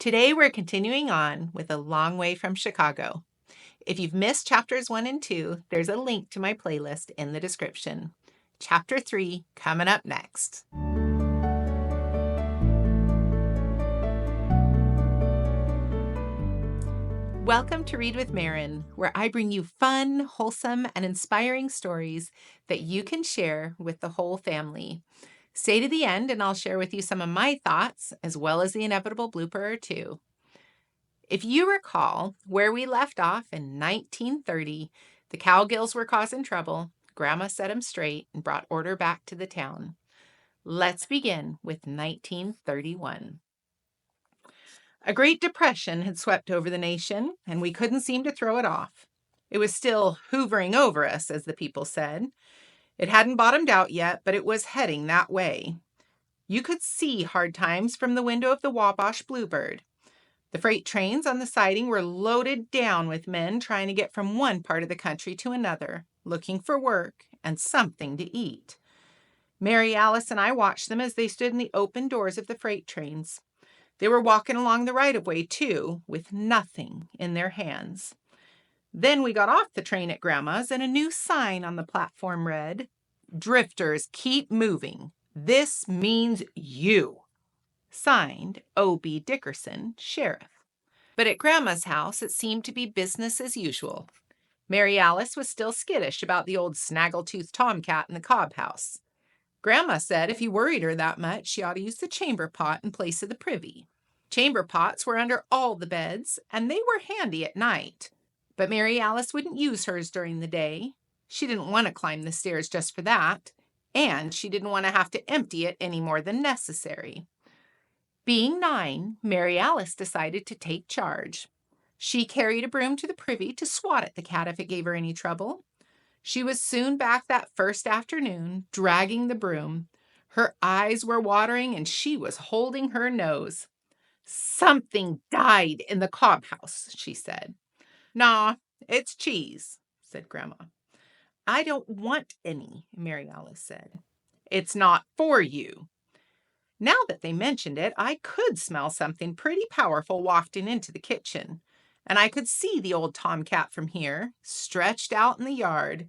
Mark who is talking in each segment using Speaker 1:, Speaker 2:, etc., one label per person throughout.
Speaker 1: Today we're continuing on with A Long Way from Chicago. If you've missed chapters 1 and 2, there's a link to my playlist in the description. Chapter 3 coming up next. Welcome to Read with Maren, where I bring you fun, wholesome, and inspiring stories that you can share with the whole family. Stay to the end and I'll share with you some of my thoughts, as well as the inevitable blooper or two. If you recall, where we left off in 1930, the Cowgills were causing trouble. Grandma set them straight and brought order back to the town. Let's begin with 1931. A Great Depression had swept over the nation, and we couldn't seem to throw it off. It was still hoovering over us, as the people said. It hadn't bottomed out yet, but it was heading that way. You could see hard times from the window of the Wabash Bluebird. The freight trains on the siding were loaded down with men trying to get from one part of the country to another, looking for work and something to eat. Mary Alice and I watched them as they stood in the open doors of the freight trains. They were walking along the right-of-way, too, with nothing in their hands. Then we got off the train at Grandma's, and a new sign on the platform read, "Drifters, keep moving. This means you." Signed, O.B. Dickerson, Sheriff. But at Grandma's house, it seemed to be business as usual. Mary Alice was still skittish about the old snaggle-toothed tomcat in the cob house. Grandma said if he worried her that much, she ought to use the chamber pot in place of the privy. Chamber pots were under all the beds, and they were handy at night. But Mary Alice wouldn't use hers during the day. She didn't want to climb the stairs just for that, and she didn't want to have to empty it any more than necessary. Being 9, Mary Alice decided to take charge. She carried a broom to the privy to swat at the cat if it gave her any trouble. She was soon back that first afternoon, dragging the broom. Her eyes were watering, and she was holding her nose. "Something died in the cob house," she said. "Nah, it's cheese," said Grandma. "I don't want any," Mary Alice said. "It's not for you." Now that they mentioned it, I could smell something pretty powerful wafting into the kitchen, and I could see the old tomcat from here, stretched out in the yard.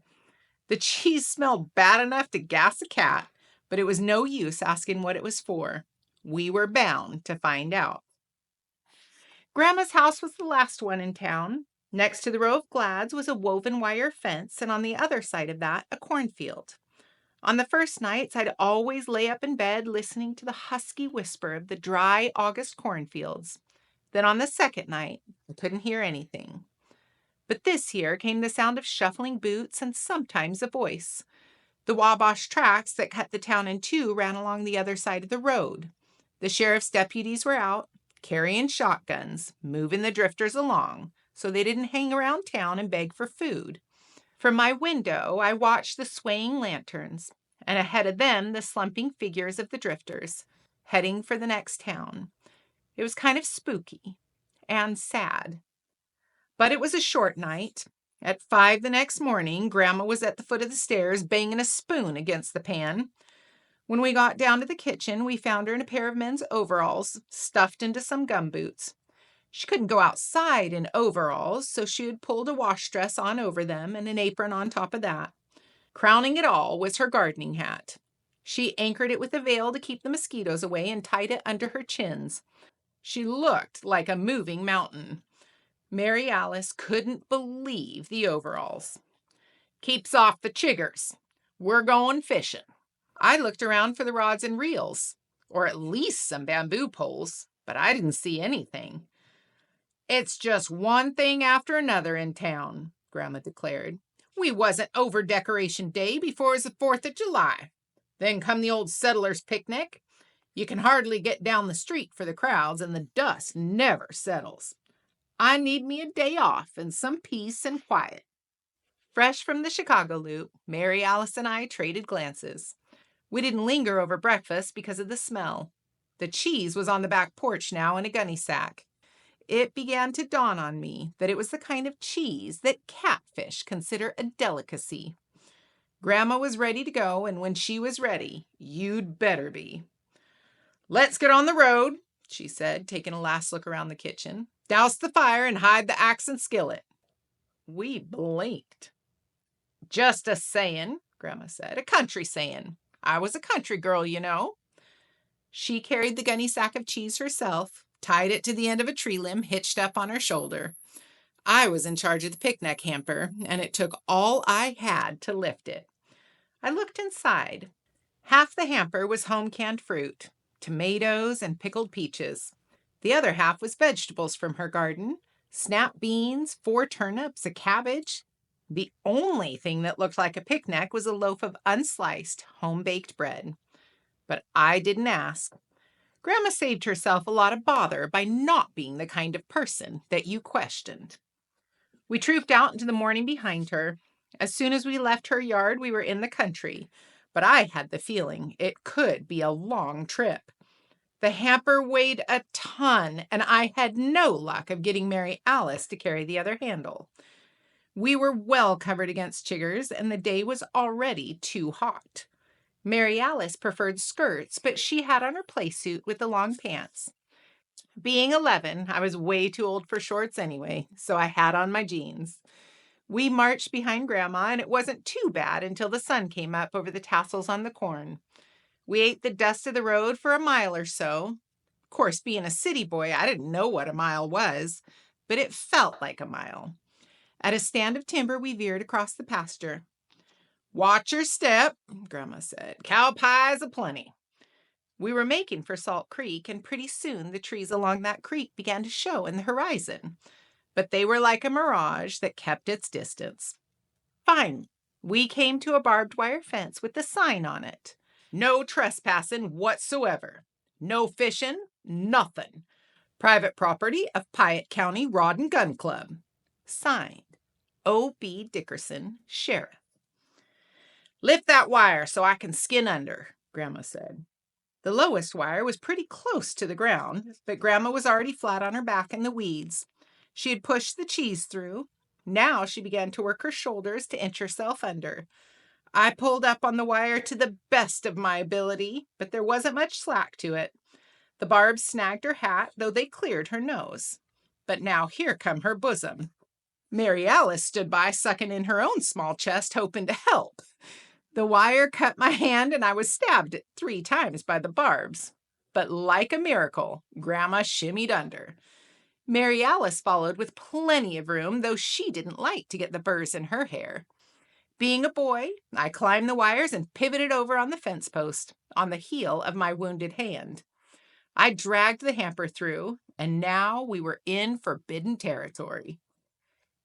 Speaker 1: The cheese smelled bad enough to gas a cat, but it was no use asking what it was for. We were bound to find out. Grandma's house was the last one in town. Next to the row of glads was a woven wire fence, and on the other side of that, a cornfield. On the first nights, I'd always lay up in bed listening to the husky whisper of the dry August cornfields. Then on the second night, I couldn't hear anything. But this year came the sound of shuffling boots and sometimes a voice. The Wabash tracks that cut the town in two ran along the other side of the road. The sheriff's deputies were out, carrying shotguns, moving the drifters along, so they didn't hang around town and beg for food. From my window, I watched the swaying lanterns, and ahead of them the slumping figures of the drifters, heading for the next town. It was kind of spooky and sad. But it was a short night. At 5 the next morning, Grandma was at the foot of the stairs banging a spoon against the pan. When we got down to the kitchen, we found her in a pair of men's overalls, stuffed into some gumboots. She couldn't go outside in overalls, so she had pulled a wash dress on over them and an apron on top of that. Crowning it all was her gardening hat. She anchored it with a veil to keep the mosquitoes away and tied it under her chins. She looked like a moving mountain. Mary Alice couldn't believe the overalls. "Keeps off the chiggers. We're going fishing." I looked around for the rods and reels, or at least some bamboo poles, but I didn't see anything. "It's just one thing after another in town," Grandma declared. "We wasn't over Decoration Day before it was the 4th of July. Then come the old settlers' picnic. You can hardly get down the street for the crowds, and the dust never settles. I need me a day off and some peace and quiet." Fresh from the Chicago loop, Mary Alice and I traded glances. We didn't linger over breakfast because of the smell. The cheese was on the back porch now in a gunny sack. It began to dawn on me that it was the kind of cheese that catfish consider a delicacy. Grandma was ready to go, and when she was ready, you'd better be. "Let's get on the road," she said, taking a last look around the kitchen. Douse the fire and hide the axe and skillet. We blinked. Just a saying, Grandma said, a country saying. I was a country girl, you know. She carried the gunny sack of cheese herself, tied it to the end of a tree limb hitched up on her shoulder. I was in charge of the picnic hamper, and it took all I had to lift it. I looked inside. Half the hamper was home-canned fruit, tomatoes and pickled peaches. The other half was vegetables from her garden, snap beans, 4 turnips, a cabbage. The only thing that looked like a picnic was a loaf of unsliced, home-baked bread. But I didn't ask. Grandma saved herself a lot of bother by not being the kind of person that you questioned. We trooped out into the morning behind her. As soon as we left her yard, we were in the country, but I had the feeling it could be a long trip. The hamper weighed a ton, and I had no luck of getting Mary Alice to carry the other handle. We were well covered against chiggers, and the day was already too hot. Mary Alice preferred skirts, but she had on her play suit with the long pants. Being 11, I was way too old for shorts anyway, so I had on my jeans. We marched behind Grandma, and it wasn't too bad until the sun came up over the tassels on the corn. We ate the dust of the road for a mile or so. Of course, being a city boy, I didn't know what a mile was, but it felt like a mile. At a stand of timber, we veered across the pasture. Watch your step, Grandma said. Cow pies aplenty. We were making for Salt Creek, and pretty soon the trees along that creek began to show in the horizon. But they were like a mirage that kept its distance. Fine. We came to a barbed wire fence with a sign on it. No trespassing whatsoever. No fishing, nothing. Private property of Piatt County Rod and Gun Club. Signed, O.B. Dickerson, Sheriff. Lift that wire so I can skin under, Grandma said. The lowest wire was pretty close to the ground, but Grandma was already flat on her back in the weeds. She had pushed the cheese through. Now she began to work her shoulders to inch herself under. I pulled up on the wire to the best of my ability, but there wasn't much slack to it. The barbs snagged her hat, though they cleared her nose. But now here come her bosom. Mary Alice stood by, sucking in her own small chest, hoping to help. The wire cut my hand, and I was stabbed 3 times by the barbs. But like a miracle, Grandma shimmied under. Mary Alice followed with plenty of room, though she didn't like to get the burrs in her hair. Being a boy, I climbed the wires and pivoted over on the fence post, on the heel of my wounded hand. I dragged the hamper through, and now we were in forbidden territory.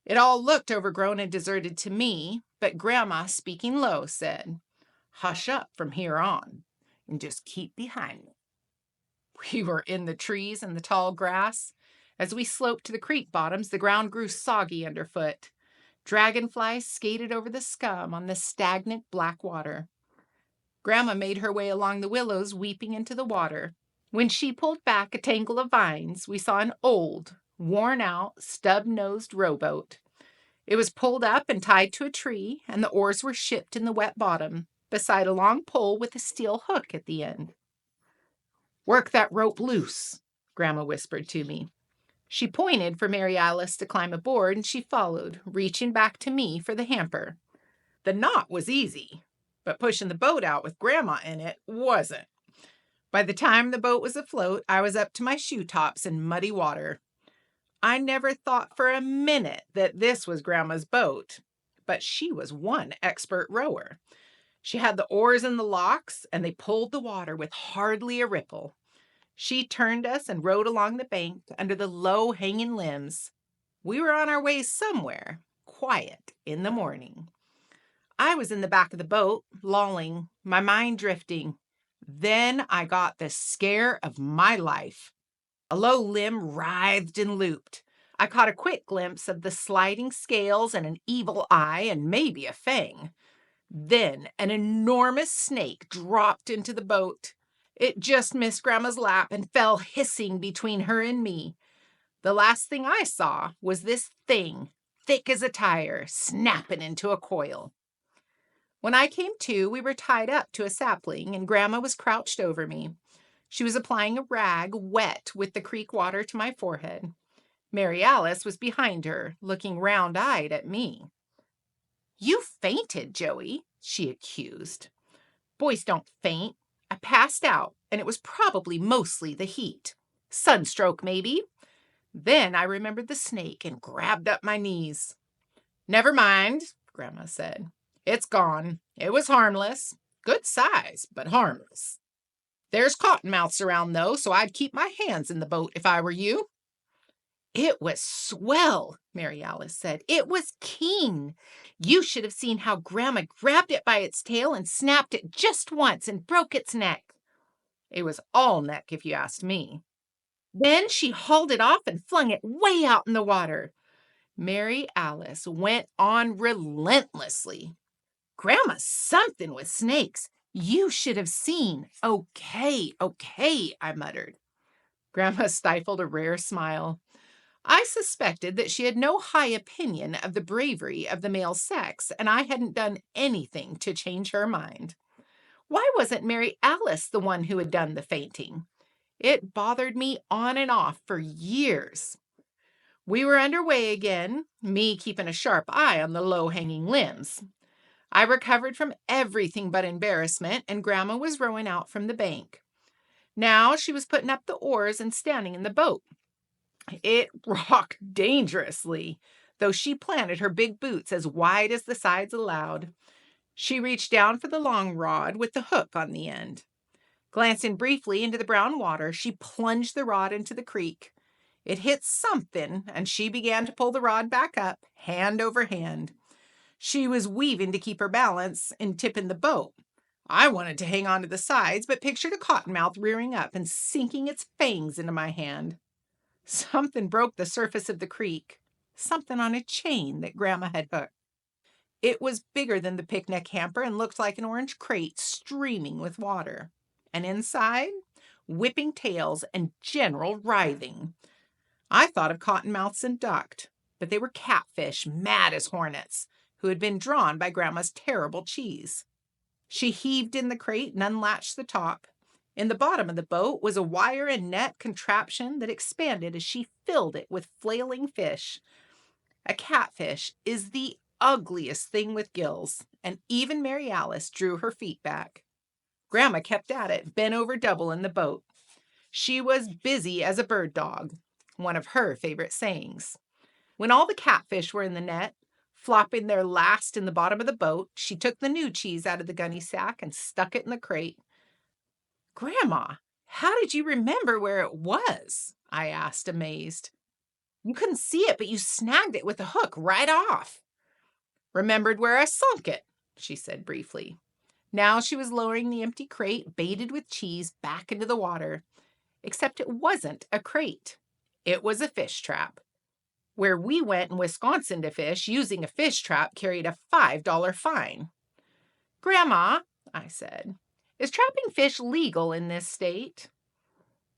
Speaker 1: It all looked overgrown and deserted to me, but Grandma, speaking low, said, "Hush up from here on, and just keep behind me." We were in the trees and the tall grass. As we sloped to the creek bottoms, the ground grew soggy underfoot. Dragonflies skated over the scum on the stagnant black water. Grandma made her way along the willows, weeping into the water. When she pulled back a tangle of vines, we saw an old, worn-out, stub-nosed rowboat. It was pulled up and tied to a tree, and the oars were shipped in the wet bottom, beside a long pole with a steel hook at the end. "Work that rope loose," Grandma whispered to me. She pointed for Mary Alice to climb aboard, and she followed, reaching back to me for the hamper. The knot was easy, but pushing the boat out with Grandma in it wasn't. By the time the boat was afloat, I was up to my shoe tops in muddy water. I never thought for a minute that this was Grandma's boat, but she was one expert rower. She had the oars in the locks, and they pulled the water with hardly a ripple. She turned us and rowed along the bank under the low-hanging limbs. We were on our way somewhere, quiet in the morning. I was in the back of the boat, lolling, my mind drifting. Then I got the scare of my life. A low limb writhed and looped. I caught a quick glimpse of the sliding scales and an evil eye and maybe a fang. Then an enormous snake dropped into the boat. It just missed Grandma's lap and fell hissing between her and me. The last thing I saw was this thing, thick as a tire, snapping into a coil. When I came to, we were tied up to a sapling, and Grandma was crouched over me. She was applying a rag wet with the creek water to my forehead. Mary Alice was behind her, looking round-eyed at me. "You fainted, Joey," she accused. "Boys don't faint. I passed out, and it was probably mostly the heat. Sunstroke, maybe." Then I remembered the snake and grabbed up my knees. "Never mind," Grandma said. "It's gone. It was harmless. Good size, but harmless. There's cottonmouths around, though, so I'd keep my hands in the boat if I were you." "It was swell," Mary Alice said. "It was king. You should have seen how Grandma grabbed it by its tail and snapped it just once and broke its neck." "It was all neck, if you asked me." "Then she hauled it off and flung it way out in the water." Mary Alice went on relentlessly. "Grandma's something with snakes. You should have seen." Okay, I muttered. Grandma stifled a rare smile. I suspected that she had no high opinion of the bravery of the male sex, and I hadn't done anything to change her mind. Why wasn't Mary Alice the one who had done the fainting? It bothered me on and off for years. We were underway again, me keeping a sharp eye on the low-hanging limbs. I recovered from everything but embarrassment, and Grandma was rowing out from the bank. Now she was putting up the oars and standing in the boat. It rocked dangerously, though she planted her big boots as wide as the sides allowed. She reached down for the long rod with the hook on the end. Glancing briefly into the brown water, she plunged the rod into the creek. It hit something, and she began to pull the rod back up, hand over hand. She was weaving to keep her balance and tipping the boat. I wanted to hang on to the sides, but pictured a cottonmouth rearing up and sinking its fangs into my hand. Something broke the surface of the creek, something on a chain that Grandma had hooked. It was bigger than the picnic hamper and looked like an orange crate streaming with water. And inside, whipping tails and general writhing. I thought of cottonmouths and ducked, but they were catfish, mad as hornets, who had been drawn by Grandma's terrible cheese. She heaved in the crate and unlatched the top. In the bottom of the boat was a wire and net contraption that expanded as she filled it with flailing fish. A catfish is the ugliest thing with gills, and even Mary Alice drew her feet back. Grandma kept at it, bent over double in the boat. She was busy as a bird dog, one of her favorite sayings. When all the catfish were in the net, flopping their last in the bottom of the boat, she took the new cheese out of the gunny sack and stuck it in the crate. "Grandma, how did you remember where it was?" I asked, amazed. "You couldn't see it, but you snagged it with a hook right off." "Remembered where I sunk it," she said briefly. Now she was lowering the empty crate, baited with cheese, back into the water. Except it wasn't a crate. It was a fish trap. Where we went in Wisconsin to fish, using a fish trap carried a $5 fine. "Grandma," I said, "is trapping fish legal in this state?"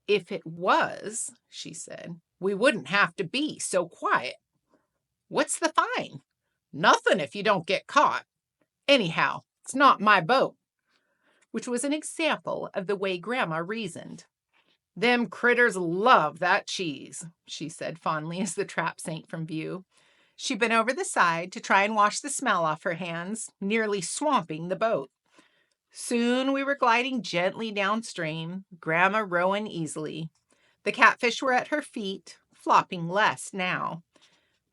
Speaker 1: "If it was," she said, "we wouldn't have to be so quiet." "What's the fine?" "Nothing if you don't get caught. Anyhow, it's not my boat." Which was an example of the way Grandma reasoned. "Them critters love that cheese," she said fondly as the trap sank from view. She bent over the side to try and wash the smell off her hands, nearly swamping the boat. Soon we were gliding gently downstream, Grandma rowing easily. The catfish were at her feet, flopping less now.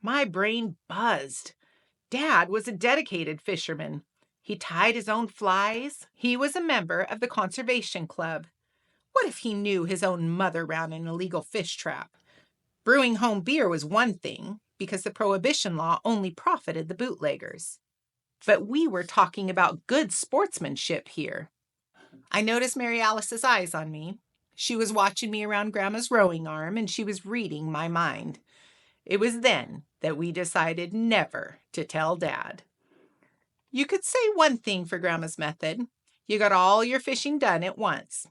Speaker 1: My brain buzzed. Dad was a dedicated fisherman. He tied his own flies. He was a member of the Conservation Club. What if he knew his own mother ran an illegal fish trap? Brewing home beer was one thing, because the Prohibition law only profited the bootleggers. But we were talking about good sportsmanship here. I noticed Mary Alice's eyes on me. She was watching me around Grandma's rowing arm, and she was reading my mind. It was then that we decided never to tell Dad. You could say one thing for Grandma's method. You got all your fishing done at once.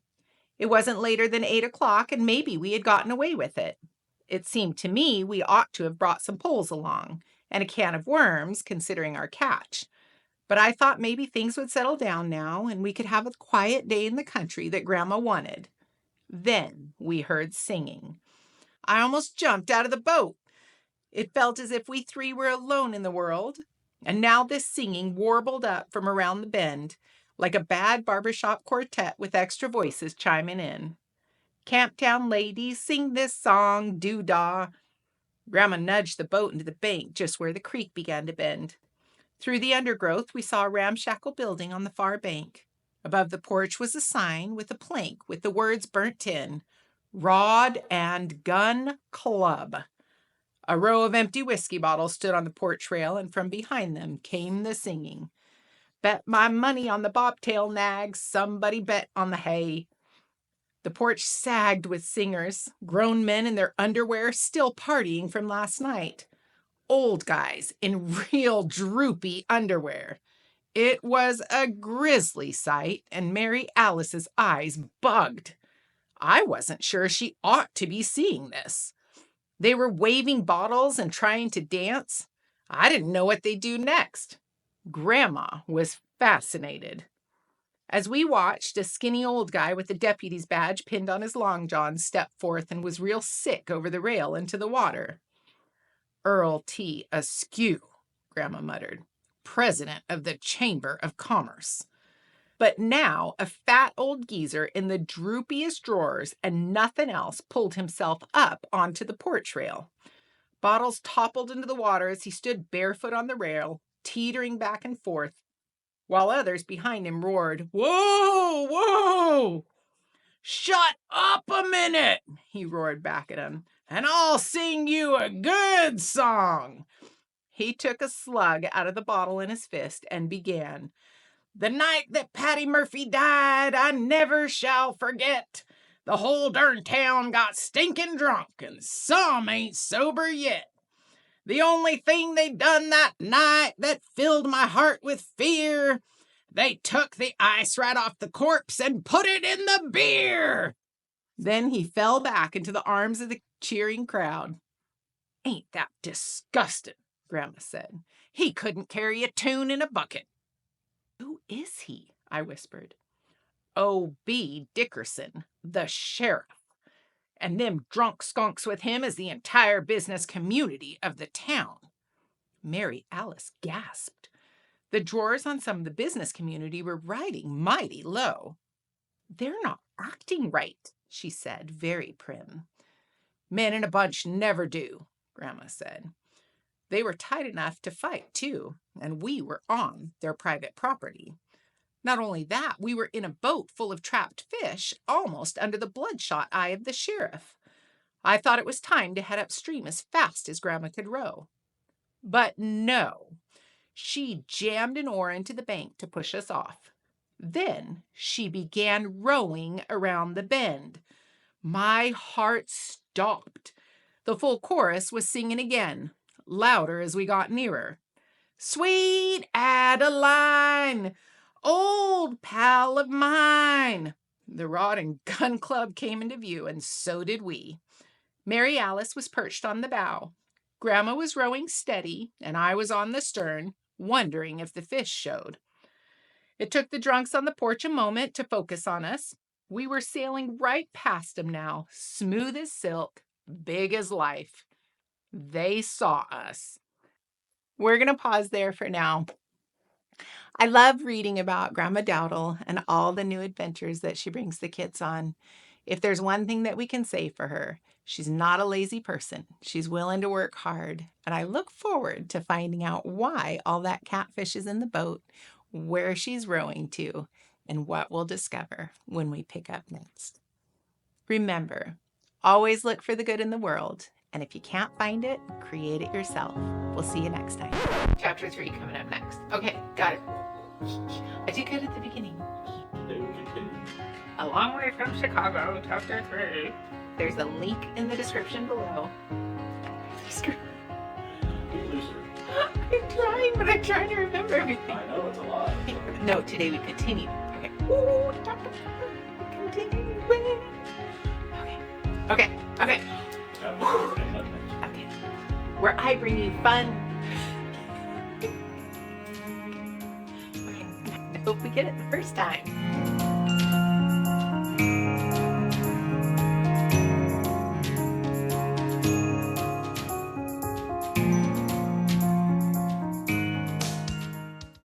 Speaker 1: It wasn't later than 8 o'clock, and maybe we had gotten away with it. It seemed to me we ought to have brought some poles along, and a can of worms, considering our catch. But I thought maybe things would settle down now, and we could have a quiet day in the country that Grandma wanted. Then we heard singing. I almost jumped out of the boat. It felt as if we three were alone in the world. And now this singing warbled up from around the bend, like a bad barbershop quartet with extra voices chiming in. Camptown ladies, sing this song, doo-dah. Grandma nudged the boat into the bank just where the creek began to bend. Through the undergrowth, we saw a ramshackle building on the far bank. Above the porch was a sign with a plank with the words burnt in, Rod and Gun Club. A row of empty whiskey bottles stood on the porch rail, and from behind them came the singing. Bet my money on the bobtail nag, somebody bet on the hay. The porch sagged with singers, grown men in their underwear still partying from last night. Old guys in real droopy underwear. It was a grisly sight, and Mary Alice's eyes bugged. I wasn't sure she ought to be seeing this. They were waving bottles and trying to dance. I didn't know what they'd do next. Grandma was fascinated. As we watched, a skinny old guy with a deputy's badge pinned on his long john stepped forth and was real sick over the rail into the water. Earl T. Askew, Grandma muttered, president of the Chamber of Commerce. But now a fat old geezer in the droopiest drawers and nothing else pulled himself up onto the porch rail. Bottles toppled into the water as he stood barefoot on the rail, teetering back and forth, while others behind him roared, "Whoa, whoa! Shut up a minute," he roared back at him, "and I'll sing you a good song." He took a slug out of the bottle in his fist and began, "The night that Patty Murphy died, I never shall forget. The whole darn town got stinking drunk, and some ain't sober yet. The only thing they done that night that filled my heart with fear, they took the ice right off the corpse and put it in the beer." Then he fell back into the arms of the cheering crowd. "Ain't that disgusting?" Grandma said. "He couldn't carry a tune in a bucket." "Who is he?" I whispered. "O.B. Dickerson, the sheriff. And them drunk skunks with him is the entire business community of the town." Mary Alice gasped. The drawers on some of the business community were riding mighty low. "They're not acting right," she said, very prim. "Men in a bunch never do," Grandma said. They were tight enough to fight, too, and we were on their private property. Not only that, we were in a boat full of trapped fish, almost under the bloodshot eye of the sheriff. I thought it was time to head upstream as fast as Grandma could row. But no, she jammed an oar into the bank to push us off. Then she began rowing around the bend. My heart stopped. The full chorus was singing again, louder as we got nearer. "Sweet Adeline, old pal of mine." The Rod and Gun Club came into view, and so did we. Mary Alice was perched on the bow. Grandma was rowing steady, and I was on the stern, wondering if the fish showed. It took the drunks on the porch a moment to focus on us. We were sailing right past them now, smooth as silk, big as life. They saw us. We're going to pause there for now. I love reading about Grandma Dowdel and all the new adventures that she brings the kids on. If there's one thing that we can say for her, she's not a lazy person. She's willing to work hard. And I look forward to finding out why all that catfish is in the boat, where she's rowing to, and what we'll discover when we pick up next. Remember, always look for the good in the world. And if you can't find it, create it yourself. We'll see you next time. Chapter 3 coming up next. Okay, got it. I did good at the beginning. A long way from Chicago, Chapter 3. There's a link in the description below. I'm trying, but I'm trying to remember everything.
Speaker 2: I know, it's a lot.
Speaker 1: No, today we continue. Okay. Ooh, continuing. Okay. Okay. Where I bring you fun. Okay. I hope we get it the first time.